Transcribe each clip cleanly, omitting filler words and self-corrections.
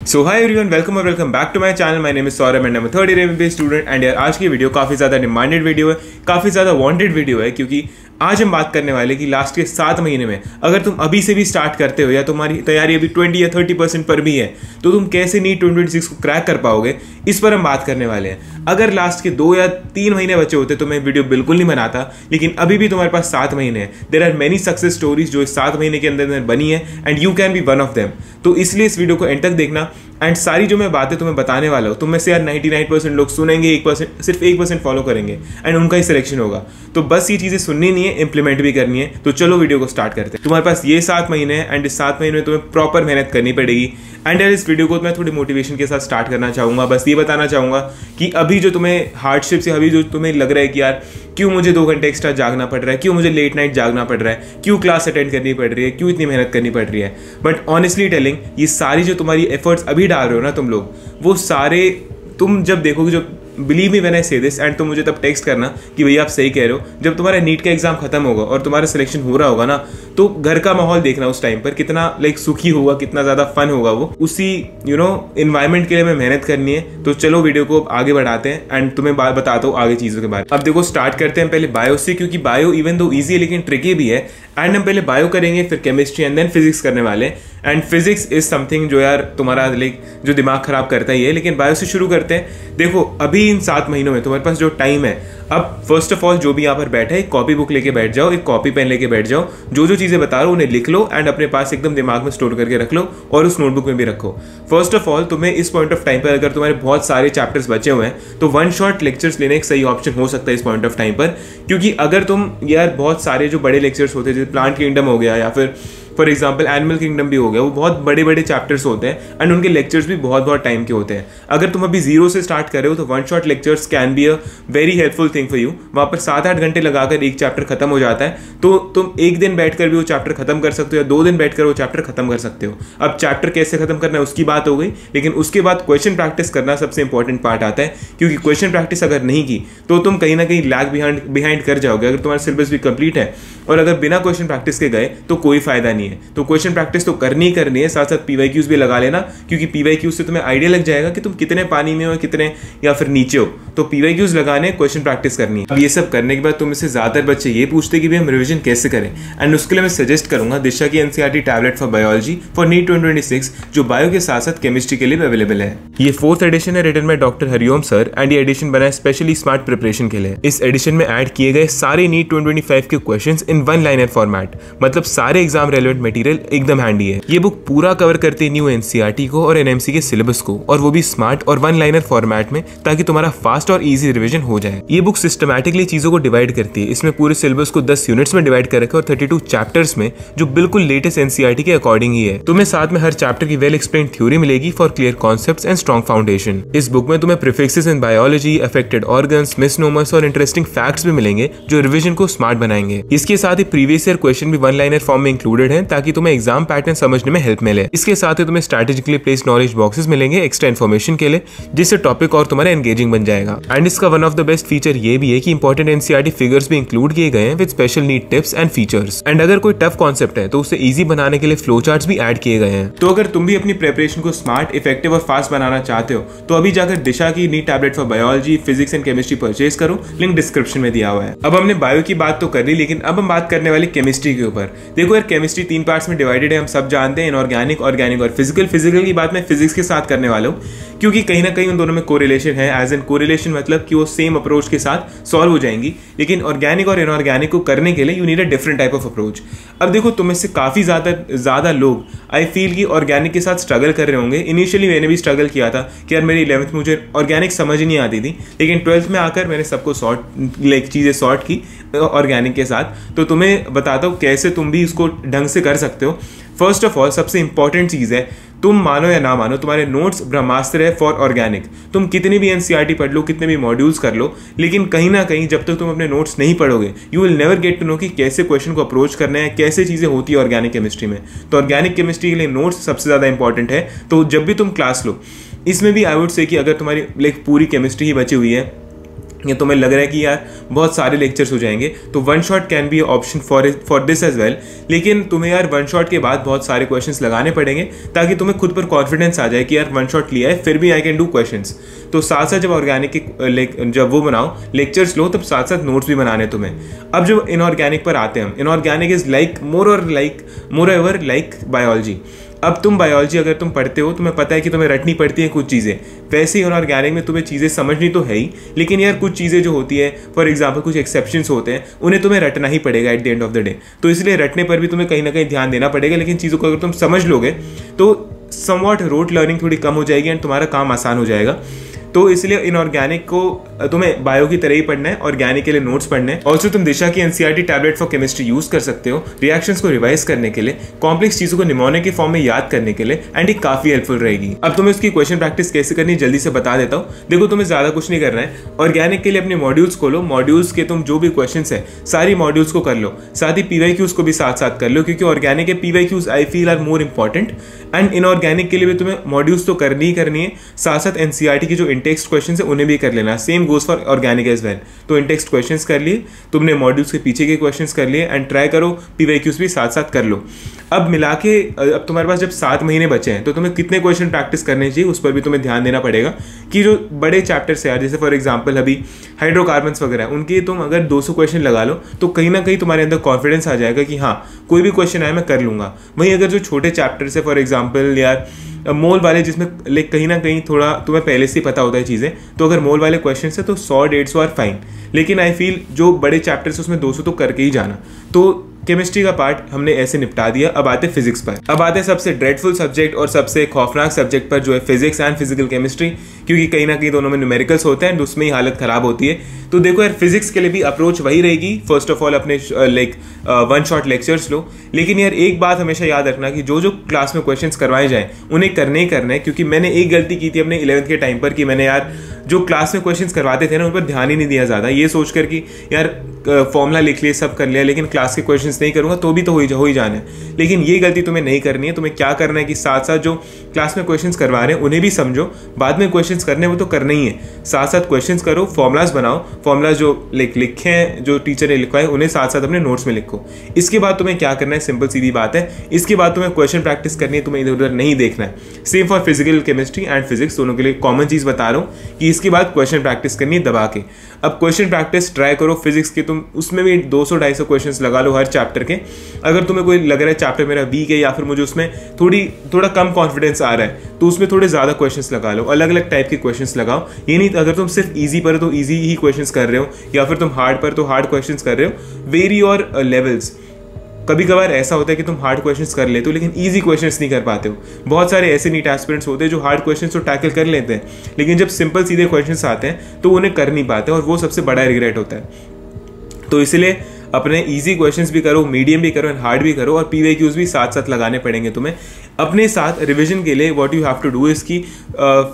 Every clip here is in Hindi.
सो हाई एवरीवन, वेलकम और welcome back to my channel. My name is Saurabh and I am a third year MBA student. And यार आज की वीडियो काफ़ी ज़्यादा डिमांडेड वीडियो है, काफ़ी ज़्यादा वांटेड वीडियो है, क्योंकि आज हम बात करने वाले कि लास्ट के 7 महीने में अगर तुम अभी से भी स्टार्ट करते हो या तुम्हारी तैयारी अभी 20 या 30% पर भी है तो तुम कैसे नीट 2026 को क्रैक कर पाओगे, इस पर हम बात करने वाले हैं। अगर लास्ट के 2 या 3 महीने बचे होते तो मैं वीडियो बिल्कुल नहीं बनाता, लेकिन अभी भी तुम्हारे पास 7 महीने हैं। There are many success stories जो इस 7 महीने के अंदर बनी है and you can be one of them. तो इसलिए इस वीडियो को एंड तक देखना। एंड सारी जो मैं बातें तुम्हें बताने वाला हूँ, तुम में से यार 99% लोग सुनेंगे, 1% सिर्फ 1% फॉलो करेंगे एंड उनका ही सिलेक्शन होगा। तो बस ये चीज़ें सुननी नहीं है, इंप्लीमेंट भी करनी है। तो चलो वीडियो को स्टार्ट करते हैं। तुम्हारे पास ये 7 महीने हैं एंड इस 7 महीने में तुम्हें प्रॉपर मेहनत करनी पड़ेगी। एंड यार इस वीडियो को मैं थोड़ी मोटिवेशन के साथ स्टार्ट करना चाहूँगा। बस ये बताना चाहूँगा कि अभी जो तुम्हें हार्डशिप्स या अभी जो तुम्हें लग रहा है कि यार क्यों मुझे 2 घंटे एक्स्ट्रा जागना पड़ रहा है, क्यों मुझे लेट नाइट जागना पड़ रहा है, क्यों क्लास अटेंड करनी पड़ रही है, क्यों इतनी मेहनत करनी पड़ रही है, बट ऑनेस्टली टेलिंग ये सारी जो तुम्हारी एफर्ट्स अभी डाल रहे हो ना तुम लोग, वो सारे तुम जब देखोगे, जो बिलीव मी व्हेन आई से दिस, एंड तुम मुझे तब टेक्स्ट करना कि भैया आप सही कह रहे हो। जब तुम्हारा नीट का एग्जाम खत्म होगा और तुम्हारा सिलेक्शन हो रहा होगा ना, तो घर का माहौल देखना उस टाइम पर कितना सुखी होगा, कितना ज्यादा फन होगा वो। उसी इन्वायरमेंट के लिए हमें मेहनत करनी है। तो चलो वीडियो को आगे बढ़ाते हैं एंड तुम्हें बताता हूँ आगे चीजों के बारे में। अब देखो स्टार्ट करते हैं पहले बायो से, क्योंकि बायो इवन दो ईजी है लेकिन ट्रिकी भी है। एंड हम पहले बायो करेंगे, फिर केमिस्ट्री एंड देन फिजिक्स करने वाले। एंड फिजिक्स इज समथिंग जो यार तुम्हारा जो दिमाग खराब करता ही है, लेकिन बायो से शुरू करते हैं। देखो अभी इन 7 महीनों में तुम्हारे पास जो टाइम है, अब फर्स्ट ऑफ ऑल जो भी यहाँ पर बैठा है एक कॉपी बुक लेके बैठ जाओ, एक कॉपी पेन लेके बैठ जाओ, जो जो चीजें बता रहा हूँ उन्हें लिख लो एंड अपने पास एकदम दिमाग में स्टोर करके रख लो और उस नोटबुक में भी रखो। फर्स्ट ऑफ ऑल तुम्हें इस पॉइंट ऑफ टाइम पर अगर तुम्हारे बहुत सारे चैप्टर्स बचे हुए हैं तो 1 शॉट लेक्चर्स लेने एक सही ऑप्शन हो सकता है इस पॉइंट ऑफ टाइम पर। क्योंकि अगर तुम यार बहुत सारे जो बड़े लेक्चर्स होते हैं, जैसे प्लांट किंगडम हो गया या फिर फॉर एग्जाम्पल एनिमल किंगडम भी हो गया, वो बहुत बड़े बड़े चैप्टर्स होते हैं एंड उनके लेक्चर्स भी बहुत बहुत टाइम के होते हैं। अगर तुम अभी 0 से स्टार्ट कर रहे हो तो 1 shot lectures can be a very helpful thing for you. वहाँ पर 7-8 घंटे लगाकर एक चैप्टर खत्म हो जाता है, तो तुम एक दिन बैठकर भी वो चैप्टर खत्म कर सकते हो या 2 दिन बैठकर वो चैप्टर खत्म कर सकते हो। अब चैप्टर कैसे खत्म करना है उसकी बात हो गई, लेकिन उसके बाद क्वेश्चन प्रैक्टिस करना सबसे इंपॉर्टेंट पार्ट आता है। क्योंकि क्वेश्चन प्रैक्टिस अगर नहीं की तो तुम कहीं ना कहीं लैग बिहाइंड कर जाओगे। अगर तुम्हारा सिलेबस भी कंप्लीट है और अगर बिना क्वेश्चन प्रैक्टिस के गए तो कोई फायदा नहीं है। तो क्वेश्चन प्रैक्टिस तो करनी है, साथ साथ पीवाईक्यूज भी लगा लेना, क्योंकि पीवाईक्यूज से तुम्हें आइडिया लग जाएगा कि तुम कितने पानी में हो, कितने या फिर नीचे हो। तो पीवाईक्यूज लगाने, क्वेश्चन प्रैक्टिस करनी है। अब ये सब करने के बाद तुम इससे ज्यादातर बच्चे ये पूछते कि भाई हम रिवीजन कैसे करें, एंड उसके लिए मैं सजेस्ट करूंगा दिशा की NCERT tablet for biology for NEET 2026, जो बायो के साथ साथ केमिस्ट्री के लिए अवेलेबल है। ये 4th एडिशन है, written by doctor Hariom sir, and ये एडिशन बना है स्पेशली स्मार्ट प्रिपरेशन के लिए। इस एडिशन में ऐड किए गए सारे नीट 2025 के क्वेश्चंस इन 1 लाइनर फॉर्मेट, मतलब सारे एग्जाम रेलेवेंट मटेरियल एकदम हैंडी है। ये बुक पूरा कवर करती है न्यू एनसीईआरटी को और एनएमसी के सिलेबस को, और वो भी स्मार्ट और 1 लाइनर फॉर्मेट में, ताकि तुम्हारा फास्ट और इजी रिवीजन हो जाए। ये बुक सिस्टमैटिकली चीजों को डिवाइड करती है। इसमें पूरे सिलेबस को 10 यूनिट्स में डिवाइड कर रखा है और 32 चैप्टर्स में, जो बिल्कुल लेटेस्ट एनसीईआरटी के अकॉर्डिंग ही है। तुम्हें साथ में हर चैप्टर की वेल एक्सप्लेन्ड थ्योरी मिलेगी for clear concepts and strong foundation. इस बुक में तुम्हें prefixes in biology, affected organs, misnomers और इंटरेस्टिंग फैक्ट्स भी मिलेंगे जो रिवीजन को स्मार्ट बनाएंगे। इसके साथ ही प्रीवियस ईयर क्वेश्चन भी 1 लाइनर फॉर्म में इंक्लूडेड है, ताकि तुम्हें एग्जाम पैटर्न समझने में हेल्प मिले। इसके साथ ही तुम्हें स्ट्रेटेजिकली प्लेस्ड नॉलेज बॉक्सेस मिलेंगे एक्स्ट्रा इन्फॉर्मेशन के लिए, जिससे टॉपिक और तुम्हारा एंगेजिंग बन जाएगा। एंड इसका one of the best feature ये भी है कि इंपॉर्टेंट एनसीईआरटी फिगर्स भी इंक्लूड किए गए हैं with special need tips and features. And अगर कोई टफ कॉन्सेप्ट है तो उसे इजी बनाने के लिए फ्लो चार्ट्स भी ऐड किए गए हैं। तो अगर तुम भी अपनी प्रिपरेशन को स्मार्ट, इफेक्टिव और फास्ट बनाना चाहते हो तो अभी जाकर दिशा की NEET tablet for biology, physics and chemistry purchase करो, लिंक डिस्क्रिप्शन में दिया हुआ है। अब हमने बायो की बात तो कर ली, लेकिन अब हम बात करने वाले केमिस्ट्री के ऊपर। देखो यार केमिस्ट्री 3 पार्ट्स में डिवाइडेड है, हम सब जानते हैं, इनऑर्गेनिक, ऑर्गेनिक और फिजिकल। फिजिकल की बात मैं फिजिक्स के साथ करने वाला हूँ, क्योंकि कहीं ना कहीं उन दोनों में कोरिलेशन है। एज एन कोरिलेशन मतलब कि वो सेम अप्रोच के साथ सॉल्व हो जाएंगी, लेकिन ऑर्गेनिक और इनऑर्गेनिक को करने के लिए you need a different type of approach. अब देखो तुम में से काफी ज्यादा लोग आई फील कि ऑर्गेनिक के साथ स्ट्रगल कर रहे होंगे। इनिशियली मैंने भी स्ट्रगल किया था कि यार मेरी 11th में मुझे ऑर्गेनिक समझ ही नहीं आती थी, लेकिन 12th में आकर मैंने सबको चीजें सॉर्ट की ऑर्गेनिक के साथ। तो तुम्हें बताता हूँ कैसे तुम भी इसको ढंग से कर सकते हो। फर्स्ट ऑफ ऑल सबसे इंपॉर्टेंट चीज है, तुम मानो या ना मानो, तुम्हारे नोट्स ब्रह्मास्त्र है फॉर ऑर्गेनिक। तुम कितनी भी एनसीईआरटी पढ़ लो, कितने भी मॉड्यूल्स कर लो, लेकिन कहीं ना कहीं जब तक तुम अपने नोट्स नहीं पढ़ोगे you will never get to know कि कैसे क्वेश्चन को अप्रोच करना है, कैसे चीजें होती है ऑर्गेनिक केमिस्ट्री में। तो ऑर्गेनिक केमिस्ट्री के लिए नोट्स सबसे ज्यादा इंपॉर्टेंट है। तो जब भी तुम क्लास लो, इसमें भी आई वुड से कि अगर तुम्हारी पूरी केमिस्ट्री ही बची हुई है या तुम्हें लग रहा है कि यार बहुत सारे लेक्चर्स हो जाएंगे, तो one shot can be option for this as well. लेकिन तुम्हें यार वन शॉट के बाद बहुत सारे क्वेश्चंस लगाने पड़ेंगे ताकि तुम्हें खुद पर कॉन्फिडेंस आ जाए कि यार वन शॉट लिया है फिर भी आई कैन डू क्वेश्चंस। तो साथ साथ जब ऑर्गेनिक के जब वो बनाओ लेक्चर्स लो, तब साथ साथ नोट्स भी बनाने तुम्हें। अब जब इनऑर्गेनिक पर आते हैं हम, inorganic is like more ever like biology. अब तुम बायोलॉजी अगर तुम पढ़ते हो, तुम्हें पता है कि तुम्हें रटनी पड़ती है कुछ चीज़ें, वैसे ही इनऑर्गेनिक में तुम्हें चीज़ें समझनी तो है ही, लेकिन यार कुछ चीज़ें जो होती है, फॉर एग्जांपल कुछ एक्सेप्शंस होते हैं, उन्हें तुम्हें रटना ही पड़ेगा at the end of the day. तो इसलिए रटने पर भी तुम्हें कहीं ना कहीं ध्यान देना पड़ेगा, लेकिन चीज़ों को अगर तुम समझ लोगे तो समवॉट रोट लर्निंग थोड़ी कम हो जाएगी एंड तुम्हारा काम आसान हो जाएगा। तो इसलिए इनऑर्गेनिक को तुम्हें बायो की तरह ही पढ़ना है, ऑर्गेनिक के लिए नोट्स पढ़ने हैं। ऑल्सो तुम दिशा की NCERT tablet for chemistry use कर सकते हो रिएक्शंस को रिवाइज करने के लिए, कॉम्प्लेक्स चीजों को निमोनिक के फॉर्म में याद करने के लिए, एंड ये काफी हेल्पफुल रहेगी। अब तुम्हें उसकी क्वेश्चन प्रैक्टिस कैसे करनी है जल्दी से बता देता हूँ। देखो, तुम्हें ज्यादा कुछ नहीं करना है। ऑर्गेनिक के लिए अपने मॉड्यूल्स खोलो, मॉड्यूल्स के तुम जो भी क्वेश्चन है सारी मॉड्यूल्स को कर लो, साथ ही पीवाईक्यूज को भी साथ साथ कर लो, क्योंकि ऑर्गेनिक के PYQs I feel are more important. And inorganic के लिए भी तुम्हें मॉड्यूल्स तो करनी ही करनी है, साथ साथ एनसीईआरटी की जो इंटेक्स्ट क्वेश्चन है उन्हें भी कर लेना। Same goes for organic as well. तो इंटेक्स्ट क्वेश्चंस कर लिए, तुमने मॉड्यूल्स के पीछे के क्वेश्चंस कर लिए, एंड ट्राई करो पीवाईक्यूज भी साथ साथ कर लो। अब मिला के अब तुम्हारे पास जब 7 महीने बचे हैं, तो तुम्हें कितने क्वेश्चन प्रैक्टिस करने चाहिए उस पर भी तुम्हें ध्यान देना पड़ेगा कि जो बड़े चैप्टर्स है, जैसे फॉर एग्जाम्पल अभी हाइड्रोकार्बन्स वगैरह, उनके तुम अगर 200 क्वेश्चन लगा लो तो कहीं ना कहीं तुम्हारे अंदर कॉन्फिडेंस आ जाएगा कि हाँ कोई भी क्वेश्चन आए मैं कर लूंगा। वहीं अगर जो छोटे चैप्टर्स है, फॉर एग्जाम्पल यार मोल वाले, जिसमें कहीं ना कहीं थोड़ा तुम्हें पहले से ही पता होता है चीज़ें, तो अगर मोल वाले क्वेश्चन है तो 100-150 आर फाइन। लेकिन आई फील जो बड़े चैप्टर्स उसमें 200 तो करके ही जाना। तो केमिस्ट्री का पार्ट हमने ऐसे निपटा दिया। अब आते फिजिक्स पर। अब आते सबसे ड्रेडफुल सब्जेक्ट और सबसे खौफनाक सब्जेक्ट पर, जो है फिजिक्स एंड फिजिकल केमिस्ट्री, क्योंकि कहीं ना कहीं दोनों में न्यूमेरिकल्स होते हैं, उसमें ही हालत खराब होती है। तो देखो यार, फिजिक्स के लिए भी अप्रोच वही रहेगी। फर्स्ट ऑफ ऑल अपने वन शॉट लेक्चर्स लो, लेकिन यार एक बात हमेशा याद रखना कि जो जो क्लास में क्वेश्चंस करवाए जाएं उन्हें करने ही करना है। क्योंकि मैंने एक गलती की थी अपने 11th के टाइम पर कि मैंने यार जो क्लास में क्वेश्चंस करवाते थे ना उन पर ध्यान ही नहीं दिया ज़्यादा, ये सोचकर कि यार फॉर्मूला लिख लिए, सब कर लिया, लेकिन क्लास के क्वेश्चंस नहीं करूंगा तो भी तो हो ही जाना है। लेकिन ये गलती तुम्हें नहीं करनी है। तुम्हें क्या करना है कि साथ साथ जो क्लास में क्वेश्चंस करवा रहे हैं उन्हें भी समझो, बाद में क्वेश्चंस करने वो तो करना ही है, साथ साथ क्वेश्चंस करो, फॉर्मुलाज बनाओ, फॉर्मुलाज जो लिखे हैं जो टीचर ने लिखवाए उन्हें साथ साथ अपने नोट्स में लिखो। इसके बाद तुम्हें क्या करना है, सिंपल सीधी बात है, इसके बाद तुम्हें क्वेश्चन प्रैक्टिस करनी है, तुम्हें इधर उधर नहीं देखना है। Same for physical chemistry and physics, दोनों के लिए कॉमन चीज बता रहा हूँ कि इसके बाद क्वेश्चन प्रैक्टिस करनी है दबा के। अब क्वेश्चन प्रैक्टिस ट्राई करो फिजिक्स के, तुम उसमें भी 200-250 क्वेश्चंस लगा लो हर चैप्टर के। अगर तुम्हें कोई लग रहा है चैप्टर मेरा वीक है या फिर मुझे उसमें थोड़ा कम कॉन्फिडेंस आ रहा है, तो उसमें थोड़े ज़्यादा क्वेश्चंस लगा लो, अलग अलग टाइप के क्वेश्चंस लगाओ। ये नहीं अगर तुम सिर्फ ईजी पर तो ईजी ही क्वेश्चंस कर रहे हो, या फिर तुम हार्ड पर तो हार्ड क्वेश्चंस कर रहे हो। Very your levels. कभी कभार ऐसा होता है कि तुम हार्ड क्वेश्चंस कर लेते हो लेकिन इजी क्वेश्चंस नहीं कर पाते हो। बहुत सारे ऐसे नीट एस्पिरेंट्स होते हैं जो हार्ड क्वेश्चंस तो टैकल कर लेते हैं, लेकिन जब सिंपल सीधे क्वेश्चंस आते हैं तो उन्हें कर नहीं पाते, और वो सबसे बड़ा रिग्रेट होता है। तो इसलिए अपने इजी क्वेश्चंस भी करो, मीडियम भी करो एंड हार्ड भी करो, और पीवाईक्यूज भी साथ साथ लगाने पड़ेंगे तुम्हें। अपने साथ रिवीजन के लिए what you have to do is कि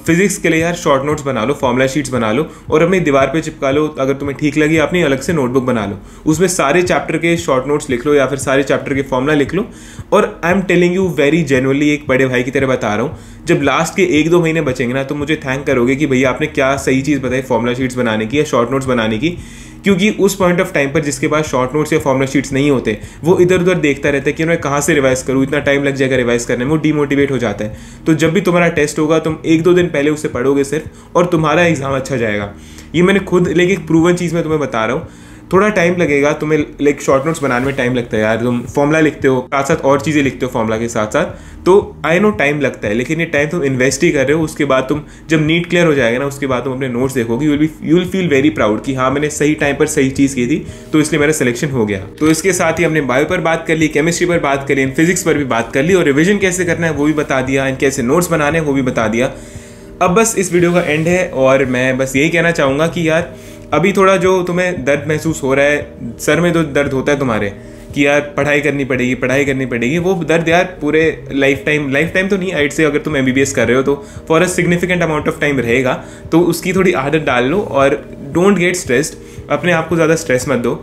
फिजिक्स के लिए यार शॉर्ट नोट्स बना लो, फॉर्मुला शीट्स बना लो और अपनी दीवार पे चिपका लो। अगर तुम्हें ठीक लगे अपनी अलग से नोटबुक बना लो, उसमें सारे चैप्टर के शॉर्ट नोट्स लिख लो या फिर सारे चैप्टर के फॉर्मुला लिख लो। और I am telling you very genuinely, एक बड़े भाई की तरह बता रहा हूँ, जब लास्ट के 1-2 महीने बचेंगे ना तो मुझे थैंक करोगे कि भैया आपने क्या सही चीज़ बताई फॉर्मुला शीट्स बनाने की या शॉर्ट नोट्स बनाने की। क्योंकि उस पॉइंट ऑफ टाइम पर जिसके पास शॉर्ट नोट्स या फॉर्मुला शीट्स नहीं होते, वो इधर उधर देखता रहता है कि मैं कहाँ से रिवाइज करूँ, इतना टाइम लग जाएगा रिवाइज करने में, वो डीमोटिवेट हो जाता है। तो जब भी तुम्हारा टेस्ट होगा तुम 1-2 दिन पहले उसे पढ़ोगे सिर्फ, और तुम्हारा एग्जाम अच्छा जाएगा। ये मैंने खुद लेकिन प्रूवन चीज़ मैं तुम्हें बता रहा हूँ। थोड़ा टाइम लगेगा तुम्हें, लाइक शॉर्ट नोट्स बनाने में टाइम लगता है यार, तुम फॉर्मुला लिखते हो साथ साथ और चीज़ें लिखते हो फॉर्मुला के साथ साथ, तो आई नो टाइम लगता है, लेकिन ये टाइम तुम इन्वेस्ट ही कर रहे हो। उसके बाद तुम जब नीट क्लियर हो जाएगा ना, उसके बाद तुम अपने नोट्स देखोगे, you will feel very proud कि हाँ मैंने सही टाइम पर सही चीज़ की थी, तो इसलिए मेरा सिलेक्शन हो गया। तो इसके साथ ही हमने बायो पर बात कर ली, केमिस्ट्री पर बात करी, फिजिक्स पर भी बात कर ली, और रिविजन कैसे करना है वो भी बता दिया, एंड कैसे नोट्स बनाने हैं वो भी बता दिया। अब बस इस वीडियो का एंड है, और मैं बस यही कहना चाहूँगा कि यार अभी थोड़ा जो तुम्हें दर्द महसूस हो रहा है, सर में जो दर्द होता है तुम्हारे कि यार पढ़ाई करनी पड़ेगी, वो दर्द यार पूरे लाइफ टाइम तो नहीं, आइट से अगर तुम MBBS कर रहे हो तो for a significant amount of time रहेगा। तो उसकी थोड़ी आदत डाल लो, और डोंट गेट स्ट्रेस्ड, अपने आप को ज़्यादा स्ट्रेस मत दो।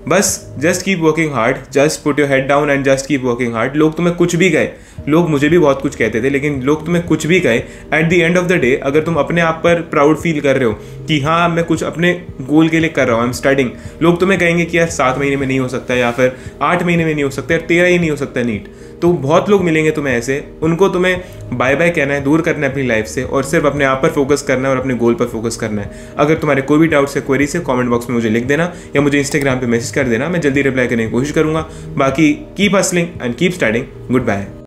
बस just keep working hard, just put your head down and just keep working hard. लोग तुम्हें कुछ भी कहे, लोग मुझे भी बहुत कुछ कहते थे, लेकिन लोग तुम्हें कुछ भी कहे, at the end of the day अगर तुम अपने आप पर प्राउड फील कर रहे हो कि हाँ मैं कुछ अपने गोल के लिए कर रहा हूँ, आई एम स्टडिंग, लोग तुम्हें कहेंगे कि यार 7 महीने में नहीं हो सकता, या फिर 8 महीने में नहीं हो सकता, यार 13 ही नहीं हो सकता नीट। तो बहुत लोग मिलेंगे तुम्हें ऐसे, उनको तुम्हें बाय बाय कहना है, दूर करना है अपनी लाइफ से, और सिर्फ अपने आप पर फोकस करना है और अपने गोल पर फोकस करना है। अगर तुम्हारे कोई भी डाउट्स है, क्वेरीज है, कमेंट बॉक्स में मुझे लिख देना या मुझे इंस्टाग्राम पे मैसेज कर देना, मैं जल्दी रिप्लाई करने की कोशिश करूंगा। बाकी keep hustling and keep studying. Good bye.